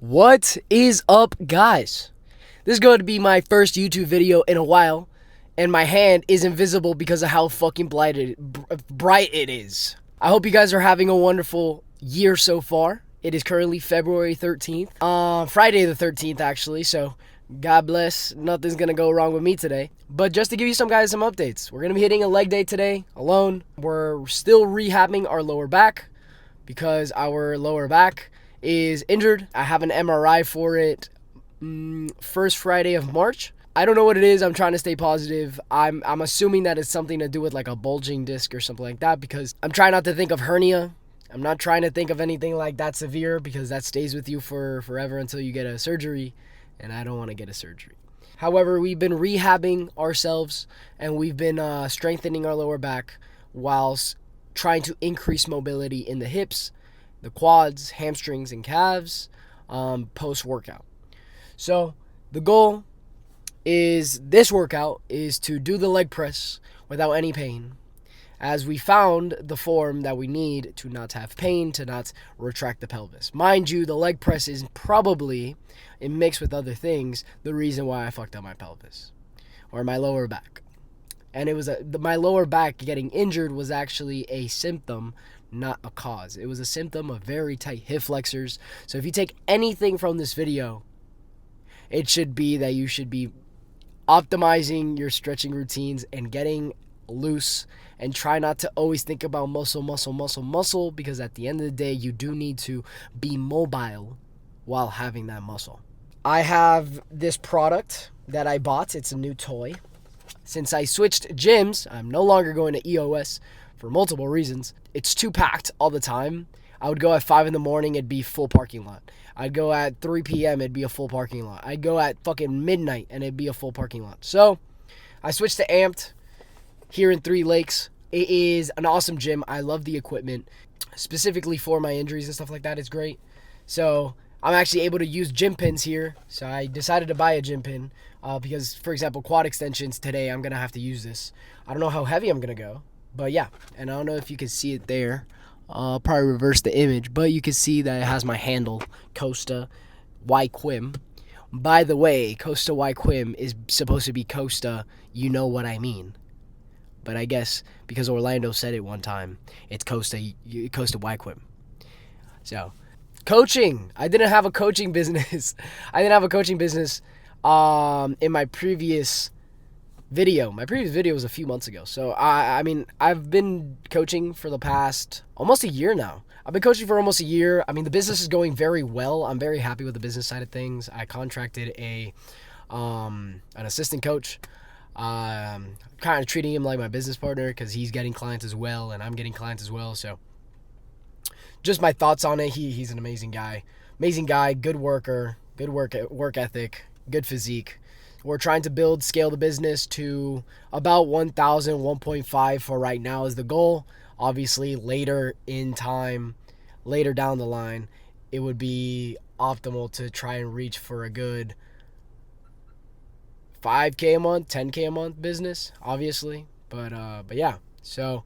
What is up, guys? This is going to be my first YouTube video in a while, and my hand is invisible because of how fucking bright it is. I hope you guys are having a wonderful year so far. It is currently February 13th, Friday the 13th actually, so God bless, nothing's gonna go wrong with me today. But just to give you some updates, we're gonna be hitting a leg day today alone. We're still rehabbing our lower back because our lower back is injured. I have an MRI for it first Friday of March. I don't know what it is. I'm trying to stay positive. I'm assuming that it's something to do with like a bulging disc or something like that, because I'm trying not to think of hernia. I'm not trying to think of anything like that severe, because that stays with you for forever until you get a surgery, and I don't want to get a surgery. However, we've been rehabbing ourselves, and we've been strengthening our lower back whilst trying to increase mobility in the hips, the quads, hamstrings, and calves post-workout. So the goal is this workout is to do the leg press without any pain, as we found the form that we need to not have pain, to not retract the pelvis. Mind you, the leg press is probably, in mix with other things, the reason why I fucked up my pelvis or my lower back. And it was my lower back getting injured was actually a symptom, not a cause. It was a symptom of very tight hip flexors. So if you take anything from this video, it should be that you should be optimizing your stretching routines and getting loose, and try not to always think about muscle, because at the end of the day, you do need to be mobile while having that muscle. I have this product that I bought. It's a new toy. Since I switched gyms, I'm no longer going to EOS for multiple reasons. It's too packed all the time. I would go at 5 in the morning, it'd be full parking lot. I'd go at 3 p.m., it'd be a full parking lot. I'd go at fucking midnight, and it'd be a full parking lot. So I switched to Amped here in Three Lakes. It is an awesome gym. I love the equipment, specifically for my injuries and stuff like that. It's great. So I'm actually able to use gym pins here. So I decided to buy a gym pin because, for example, quad extensions today, I'm going to have to use this. I don't know how heavy I'm going to go, but yeah. And I don't know if you can see it there. I'll probably reverse the image, but you can see that it has my handle, Costa Y Quim. By the way, Costa Y Quim is supposed to be Costa, you know what I mean. But I guess because Orlando said it one time, it's Costa Y Quim. So, coaching. I didn't have a coaching business. In my previous video. My previous video was a few months ago. So, I mean, I've been coaching for the past almost a year now. I've been coaching for almost a year. I mean, the business is going very well. I'm very happy with the business side of things. I contracted an assistant coach. Kind of treating him like my business partner, because he's getting clients as well, and I'm getting clients as well. So, just my thoughts on it. He's an amazing guy. Good worker, good work ethic, good physique. We're trying to scale the business to about 1,000, 1.5 for right now is the goal. Obviously, later in time, later down the line, it would be optimal to try and reach for a good 5K a month, 10K a month business, obviously. But yeah. So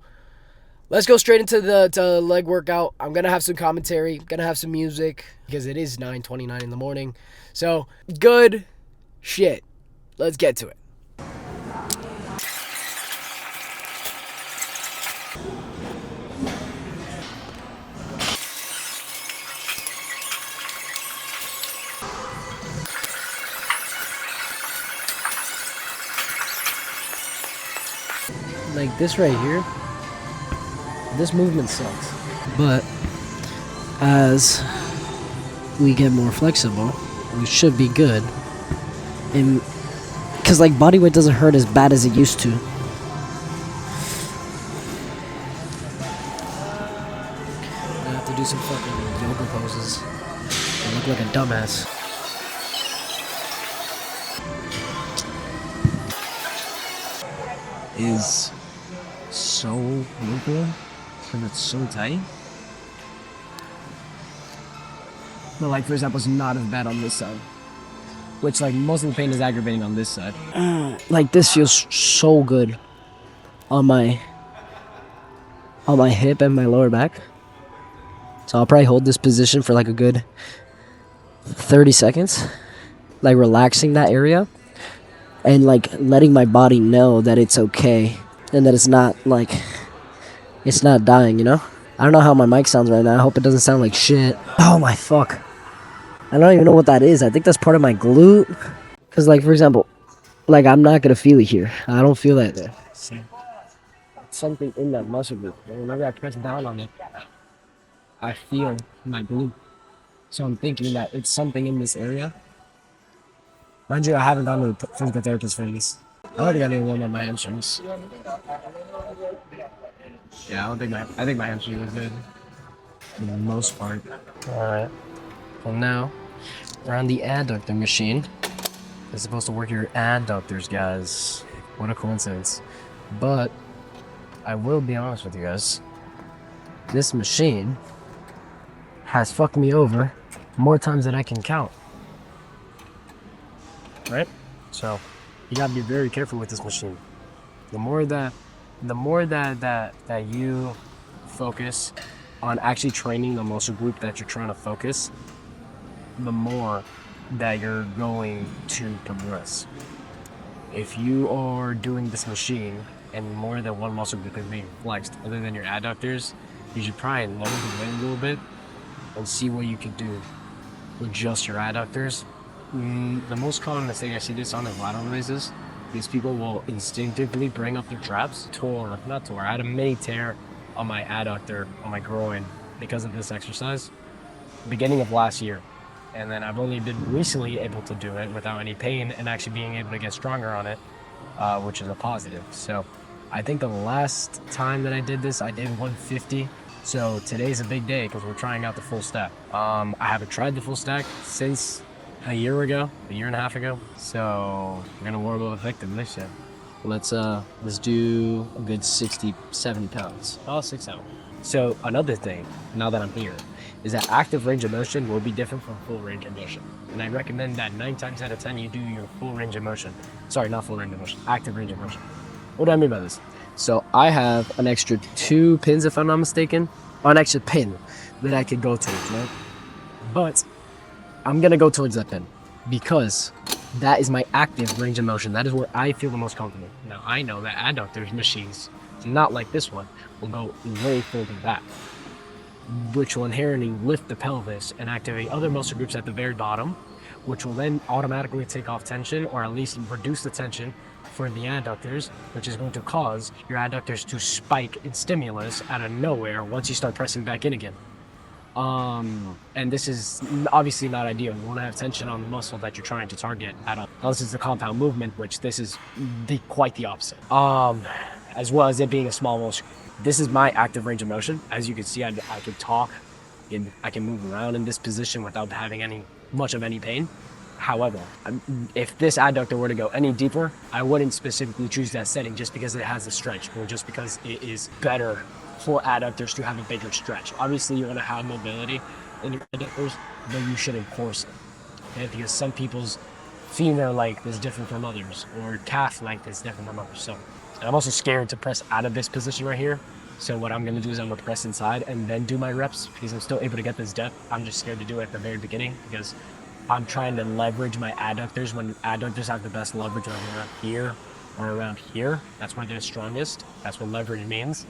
let's go straight into the leg workout. I'm going to have some commentary, going to have some music, because it is 9:29 in the morning. So good shit. Let's get to it. Like this right here, this movement sucks. But as we get more flexible, we should be good. And because like body weight doesn't hurt as bad as it used to. I have to do some fucking yoga poses. I look like a dumbass. Is so painful because it's so tight. But like, for example, it's not as bad on this side, which like most of the pain is aggravating on this side. Like this feels so good on my hip and my lower back. So I'll probably hold this position for like a good 30 seconds, like relaxing that area and like letting my body know that it's okay and that it's not like it's not dying, you know? I don't know how my mic sounds right now. I hope it doesn't sound like shit. Oh my fuck. I don't even know what that is. I think that's part of my glute. Cause like for example, like I'm not gonna feel it here. I don't feel that there. Something in that muscle group. And whenever I press down on it, I feel my glute. So I'm thinking that it's something in this area. Mind you, I haven't gone to the physical therapist for this. I already got one on my hamstrings. Yeah, I think my hamstring was good for the most part. Alright. Well now, we're on the adductor machine. It's supposed to work your adductors, guys. What a coincidence. But I will be honest with you guys. This machine has fucked me over more times than I can count. Right? So you gotta be very careful with this machine. The more that you focus on actually training the muscle group that you're trying to focus, the more that you're going to progress. If you are doing this machine and more than one muscle group is being flexed other than your adductors, you should probably lower the weight a little bit and see what you can do with just your adductors. The most common mistake I see this on is lateral raises. These people will instinctively bring up their traps. I had a mini tear on my adductor, on my groin, because of this exercise, beginning of last year. And then I've only been recently able to do it without any pain and actually being able to get stronger on it, which is a positive. So I think the last time that I did this, I did 150. So today's a big day because we're trying out the full stack. I haven't tried the full stack since a year and a half ago. So we're gonna warm up effectively. So let's do a good 60, 70 pounds. Oh, 6 7. So another thing, now that I'm here, is that active range of motion will be different from full range of motion. And I recommend that 9 times out of 10 you do your full range of motion. Sorry, not full range of motion, active range of motion. What do I mean by this? So I have an extra 2 pins, if I'm not mistaken, or an extra pin that I could go towards, right? But I'm gonna go towards that pin because that is my active range of motion. That is where I feel the most comfortable. Now I know that adductors machines, not like this one, will go way further back, which will inherently lift the pelvis and activate other muscle groups at the very bottom, which will then automatically take off tension or at least reduce the tension for the adductors, which is going to cause your adductors to spike in stimulus out of nowhere once you start pressing back in again. And this is obviously not ideal. You want to have tension on the muscle that you're trying to target at all. Unless it's a compound movement, which this is quite the opposite. As well as it being a small muscle. This is my active range of motion. As you can see, I can talk, and I can move around in this position without having much of any pain. However, if this adductor were to go any deeper, I wouldn't specifically choose that setting just because it has a stretch or just because it is better for adductors to have a bigger stretch. Obviously, you're going to have mobility in your adductors, but you shouldn't force it. Okay? Because some people's femur length is different from others, or calf length is different from others. So, and I'm also scared to press out of this position right here. So what I'm going to do is I'm going to press inside and then do my reps because I'm still able to get this depth. I'm just scared to do it at the very beginning because I'm trying to leverage my adductors when adductors have the best leverage around here or around here. That's where they're strongest. That's what leverage means.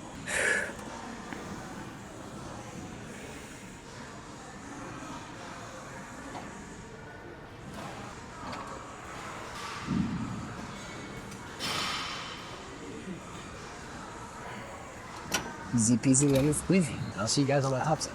Easy peasy lemon squeezy. I'll see you guys on my hops.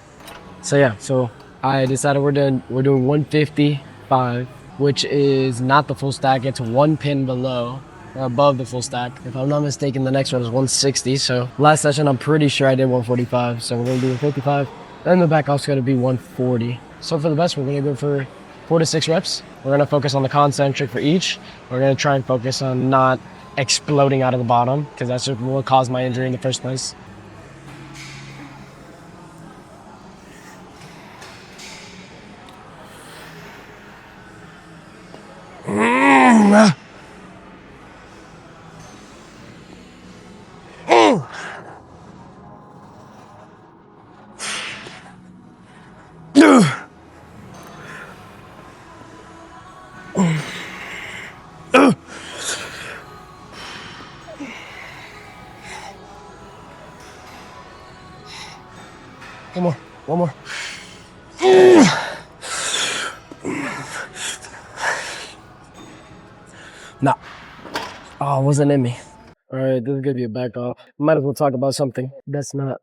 So yeah, so I decided we're doing 155, which is not the full stack. It's 1 pin below or above the full stack. If I'm not mistaken, the next one is 160. So last session, I'm pretty sure I did 145. So we're gonna do 55. Then the back off's gonna be 140. So for the best, we're gonna go for 4 to 6 reps. We're gonna focus on the concentric for each. We're gonna try and focus on not exploding out of the bottom because that's what caused my injury in the first place. One more. No. Oh, it wasn't in me. All right, this is gonna be a back off. Might as well talk about something that's not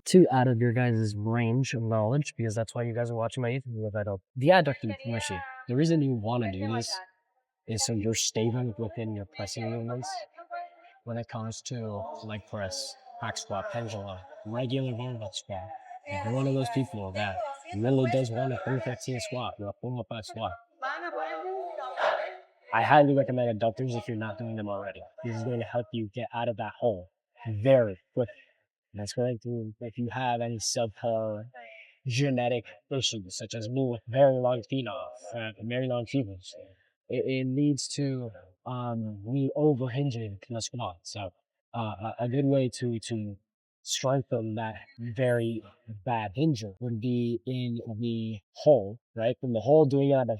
too out of your guys' range of knowledge, because that's why you guys are watching my YouTube video. The adductor machine. The reason you want to do this is so you're stable within your pressing movements when it comes to leg press, hack squat, pendulum, regular barbell squat. If you're one of those people that really does want a 315 squat or a 405 squat, I highly recommend adductors if you're not doing them already. This is going to help you get out of that hole very quickly. And that's going to, if you have any genetic issues, such as me with very long very long femurs, it leads to me overhinging the squat. So a good way to strengthen that very bad injury would be in the hole, right? From the hole doing it at the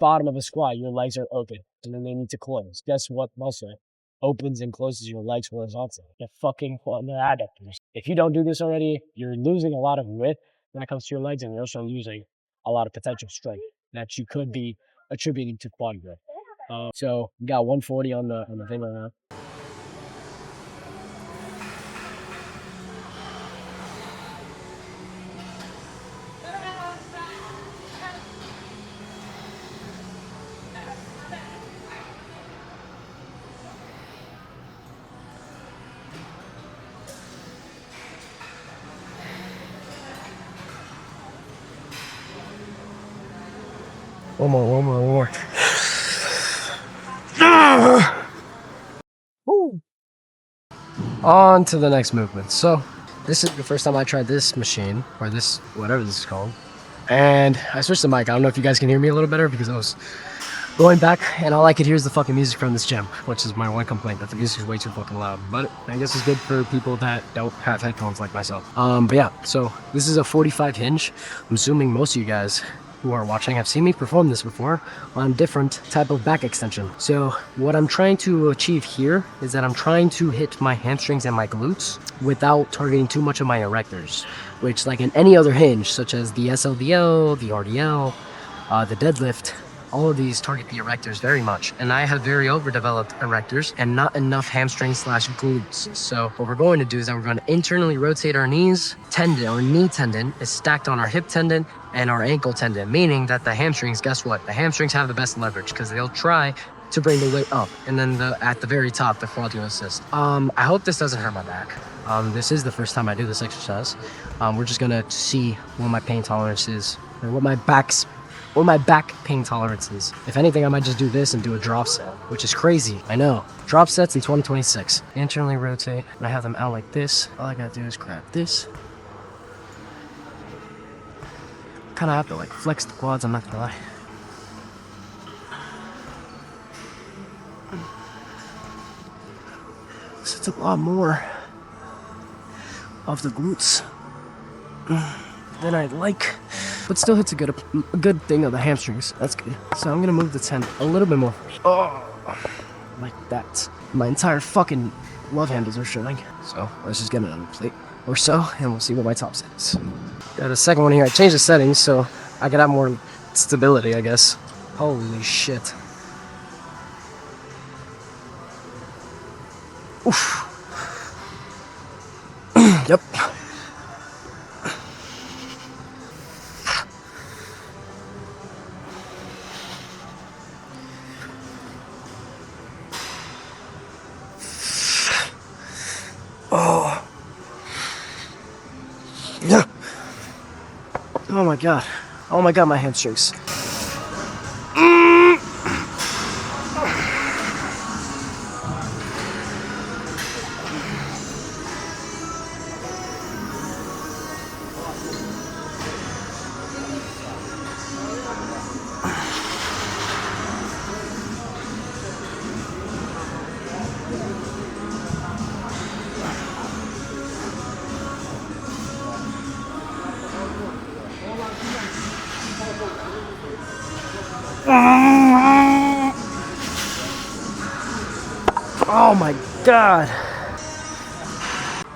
bottom of a squat, your legs are open and then they need to close. Guess what muscle opens and closes your legs horizontally? The fucking adductors. If you don't do this already, you're losing a lot of width when it comes to your legs, and you're also losing a lot of potential strength that you could be attributing to quad growth. So you got 140 on the thing right now. One more. Woo. On to the next movement. So this is the first time I tried this machine, or this, whatever this is called. And I switched the mic. I don't know if you guys can hear me a little better, because I was going back and all I could hear is the fucking music from this gym, which is my one complaint, that the music is way too fucking loud. But I guess it's good for people that don't have headphones like myself. But yeah, so this is a 45 hinge. I'm assuming most of you guys who are watching have seen me perform this before on different type of back extension. So what I'm trying to achieve here is that I'm trying to hit my hamstrings and my glutes without targeting too much of my erectors, which, like in any other hinge, such as the SLDL, the RDL, the deadlift, all of these target the erectors very much, and I have very overdeveloped erectors and not enough hamstrings / glutes. So what we're going to do is that we're going to internally rotate our knees. Knee tendon is stacked on our hip tendon and our ankle tendon, meaning that the hamstrings, guess what? The hamstrings have the best leverage because they'll try to bring the weight up, and then at the very top, the quad will assist. I hope this doesn't hurt my back. This is the first time I do this exercise. We're just gonna see what my pain tolerance is, and what my back pain tolerance is. If anything, I might just do this and do a drop set, which is crazy. I know. Drop sets in 2026. Internally rotate, and I have them out like this. All I gotta do is grab this. Kind of have to like flex the quads, I'm not gonna lie. So it's a lot more of the glutes than I'd like, but still hits a good thing of the hamstrings. That's good. So I'm gonna move the tent a little bit more. Oh, like that. My entire fucking love handles are showing. So let's just get another plate or so, and we'll see what my top set is. Got a second one here. I changed the settings so I could have more stability, I guess. Holy shit. Oof. Yep. Oh. Yeah. Oh my god. Oh my god, my hamstrings. Oh my god.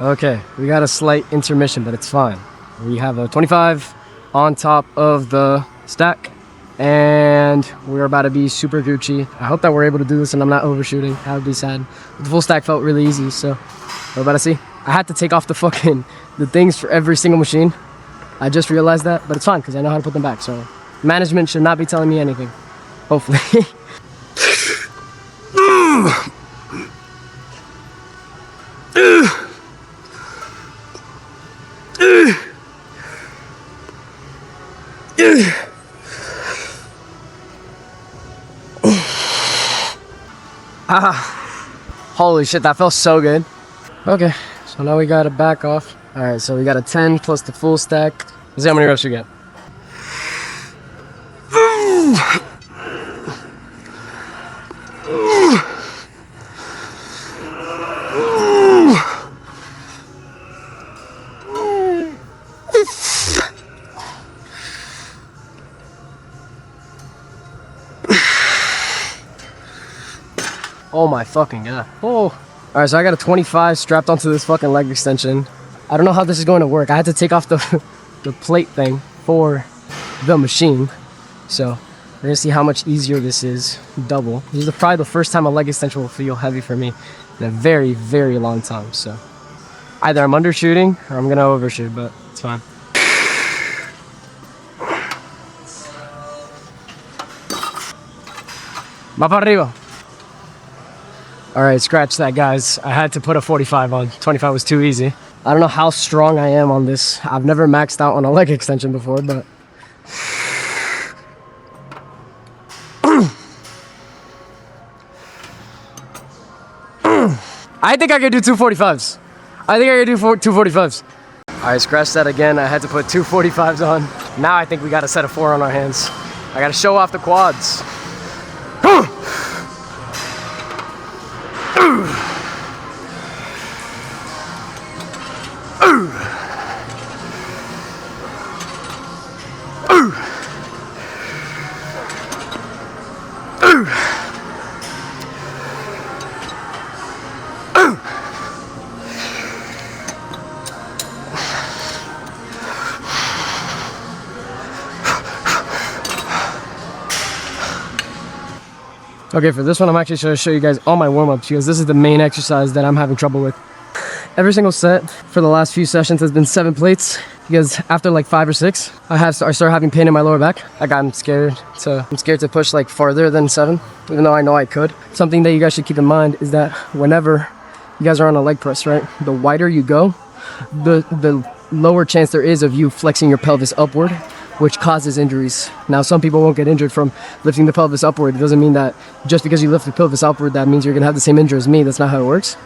Okay, we got a slight intermission, but it's fine. We have a 25 on top of the stack, and we're about to be super Gucci. I hope that we're able to do this and I'm not overshooting. That would be sad. The full stack felt really easy, so we're about to see. I had to take off the things for every single machine. I just realized that, but it's fine because I know how to put them back. So management should not be telling me anything, hopefully. Holy shit, that felt so good. Okay, so now we gotta back off. All right, so we got a 10 plus the full stack. Let's see how many reps we get. Oh my fucking god. Oh. Alright, so I got a 25 strapped onto this fucking leg extension. I don't know how this is going to work. I had to take off the plate thing for the machine. So we're gonna see how much easier this is. Double. This is probably the first time a leg extension will feel heavy for me in a very, very long time. So either I'm undershooting or I'm gonna overshoot, but it's fine. Va para arriba. Alright, scratch that, guys. I had to put a 45 on. 25 was too easy. I don't know how strong I am on this. I've never maxed out on a leg extension before, but... I think I could do 245s. I think I could do 245s. Alright, scratch that again. I had to put 245s on. Now I think we got a set of 4 on our hands. I gotta show off the quads. Okay, for this one, I'm actually going to show you guys all my warm-ups because this is the main exercise that I'm having trouble with. Every single set for the last few sessions has been 7 plates because after like 5 or 6, I start having pain in my lower back. Like I'm scared to push like farther than 7, even though I know I could. Something that you guys should keep in mind is that whenever you guys are on a leg press, right, the wider you go, the lower chance there is of you flexing your pelvis upward, which causes injuries. Now, some people won't get injured from lifting the pelvis upward. It doesn't mean that just because you lift the pelvis upward, that means you're gonna have the same injury as me. That's not how it works.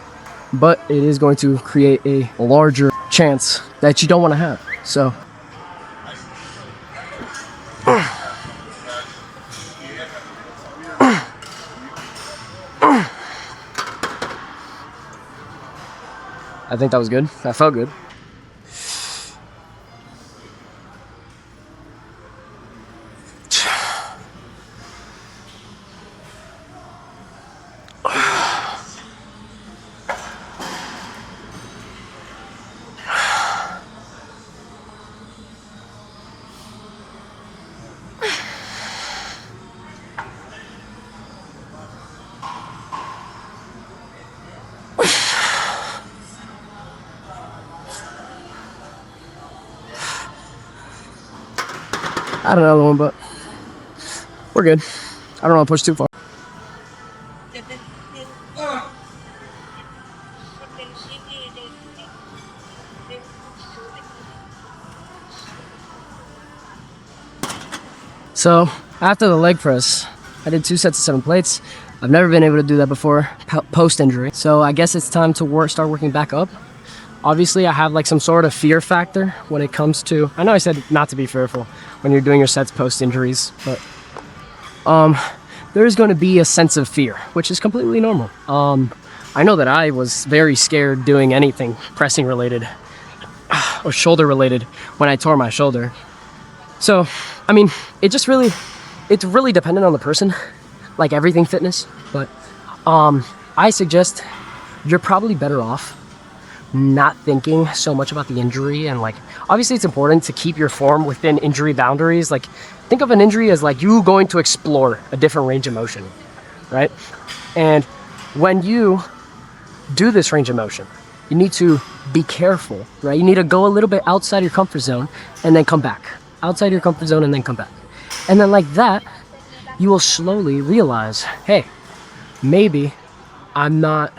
But it is going to create a larger chance that you don't wanna have. So. I think that was good. That felt good. I don't know the one, but we're good. I don't want to push too far. So after the leg press, I did 2 sets of 7 plates. I've never been able to do that before post-injury. So I guess it's time to start working back up. Obviously, I have like some sort of fear factor when it comes to, I know I said not to be fearful when you're doing your sets post-injuries, but there is going to be a sense of fear, which is completely normal. I know that I was very scared doing anything pressing related or shoulder related when I tore my shoulder. So, I mean, it's really dependent on the person, like everything fitness, but I suggest you're probably better off not thinking so much about the injury. And like, obviously it's important to keep your form within injury boundaries. Like, think of an injury as like you going to explore a different range of motion, right? And when you do this range of motion, you need to be careful, right? You need to go a little bit outside your comfort zone and then come back. Outside your comfort zone and then come back. And then like that, you will slowly realize, hey, maybe I'm not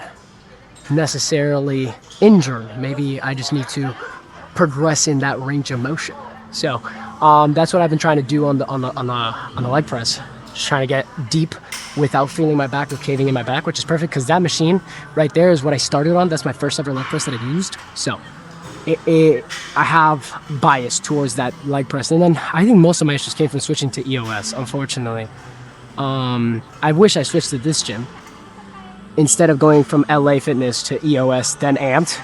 necessarily injured. Maybe I just need to progress in that range of motion. So that's what I've been trying to do on the leg press. Just trying to get deep without feeling my back or caving in my back, which is perfect because that machine right there is what I started on. That's my first ever leg press that I've used. So I have bias towards that leg press. And then I think most of my issues came from switching to EOS, unfortunately. I wish I switched to this gym instead of going from LA Fitness to EOS, then Amped.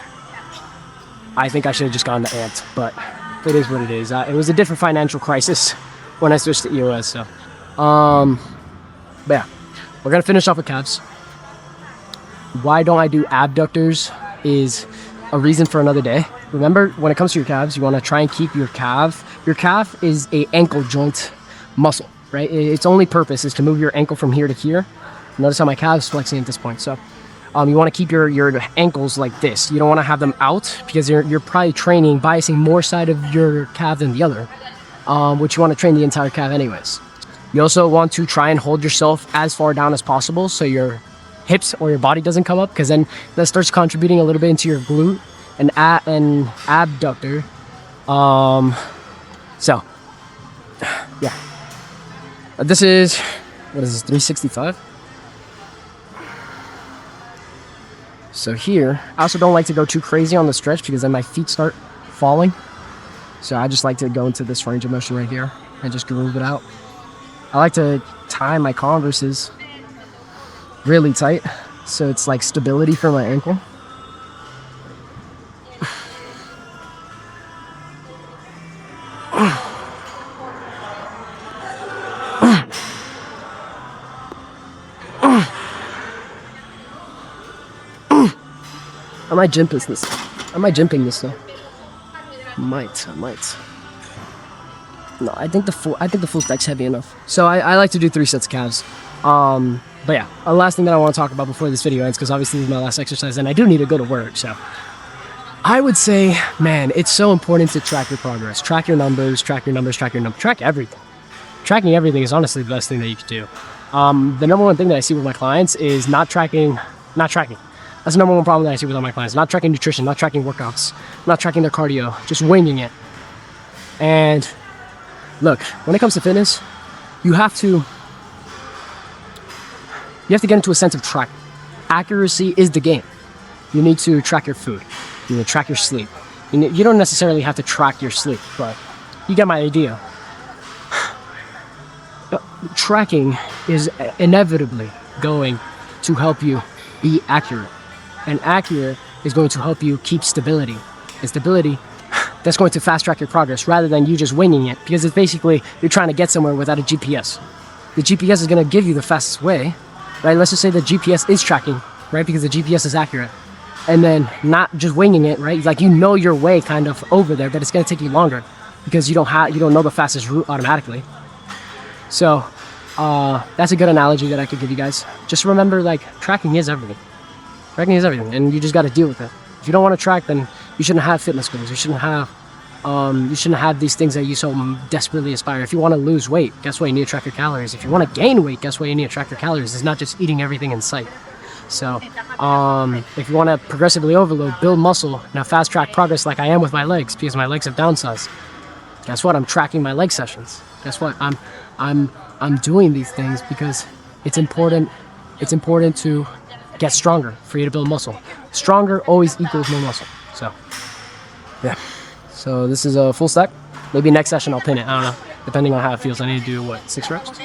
I think I should have just gone to Amped, but it is what it is. It was a different financial crisis when I switched to EOS, so. But yeah, we're gonna finish off with calves. Why don't I do abductors is a reason for another day. Remember, when it comes to your calves, you wanna try and keep your calf. Your calf is a ankle joint muscle, right? Its only purpose is to move your ankle from here to here. Notice how my calf is flexing at this point. So you want to keep your ankles like this. You don't want to have them out because you're probably biasing more side of your calf than the other, which you want to train the entire calf anyways. You also want to try and hold yourself as far down as possible so your hips or your body doesn't come up, because then that starts contributing a little bit into your glute and abductor. So yeah, this is, what is this, 365? So here, I also don't like to go too crazy on the stretch because then my feet start falling. So I just like to go into this range of motion right here and just groove it out. I like to tie my Converses really tight so it's like stability for my ankle. I might jimping this though. I might. No, I think the full stack's heavy enough. So I like to do 3 sets of calves. But yeah, the last thing that I want to talk about before this video ends, because obviously this is my last exercise and I do need to go to work. So I would say, man, it's so important to track your progress. Track your numbers, track everything. Tracking everything is honestly the best thing that you could do. The number one thing that I see with my clients is not tracking. That's the number one problem that I see with all my clients. Not tracking nutrition, not tracking workouts, not tracking their cardio, just winging it. And look, when it comes to fitness, you have to get into a sense of track. Accuracy is the game. You need to track your food. You need to track your sleep. You don't necessarily have to track your sleep, but you get my idea. Tracking is inevitably going to help you be accurate. And accurate is going to help you keep stability. And stability, that's going to fast track your progress rather than you just winging it, because it's basically you're trying to get somewhere without a GPS. The GPS is going to give you the fastest way, right? Let's just say the GPS is tracking, right? Because the GPS is accurate. And then not just winging it, right? Like, you know your way kind of over there, but it's going to take you longer because you don't know the fastest route automatically. So that's a good analogy that I could give you guys. Just remember, like, tracking is everything. Tracking is everything, and you just got to deal with it. If you don't want to track, then you shouldn't have fitness goals. You shouldn't have these things that you so desperately aspire. If you want to lose weight, guess what? You need to track your calories. If you want to gain weight, guess what? You need to track your calories. It's not just eating everything in sight. So if you want to progressively overload, build muscle, and have fast track progress like I am with my legs, because my legs have downsized, guess what? I'm tracking my leg sessions. Guess what? I'm doing these things because it's important. It's important to get stronger for you to build muscle. Stronger always equals more muscle. So yeah. So this is a full stack. Maybe next session I'll pin it. I don't know. Depending on how it feels. I need to do what, 6 reps?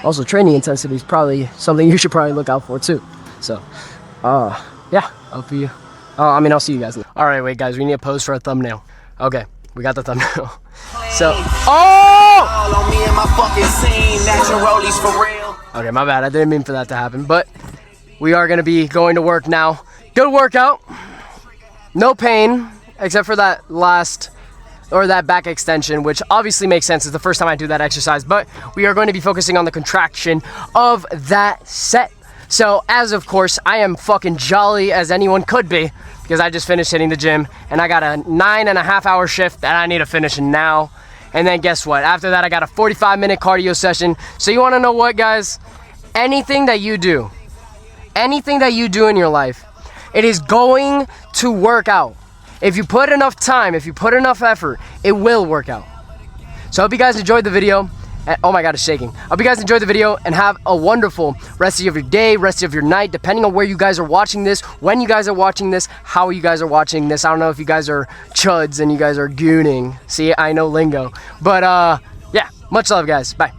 Also, training intensity is probably something you should probably look out for too. So, yeah, I'll see you guys. All right, wait, guys, we need a pose for a thumbnail. Okay, we got the thumbnail. So, okay, my bad. I didn't mean for that to happen, but we are gonna be going to work now. Good workout. No pain, except for that that back extension, which obviously makes sense. It's the first time I do that exercise, but we are going to be focusing on the contraction of that set. So, as of course, I am fucking jolly as anyone could be because I just finished hitting the gym and I got a 9.5-hour shift that I need to finish now. And then guess what? After that, I got a 45-minute cardio session. So you want to know what, guys? Anything that you do in your life, it is going to work out. If you put enough time, if you put enough effort, it will work out. So I hope you guys enjoyed the video. Oh my God, it's shaking. I hope you guys enjoyed the video and have a wonderful rest of your day, rest of your night, depending on where you guys are watching this, when you guys are watching this, how you guys are watching this. I don't know if you guys are chuds and you guys are gooning. See, I know lingo. But yeah, much love, guys. Bye.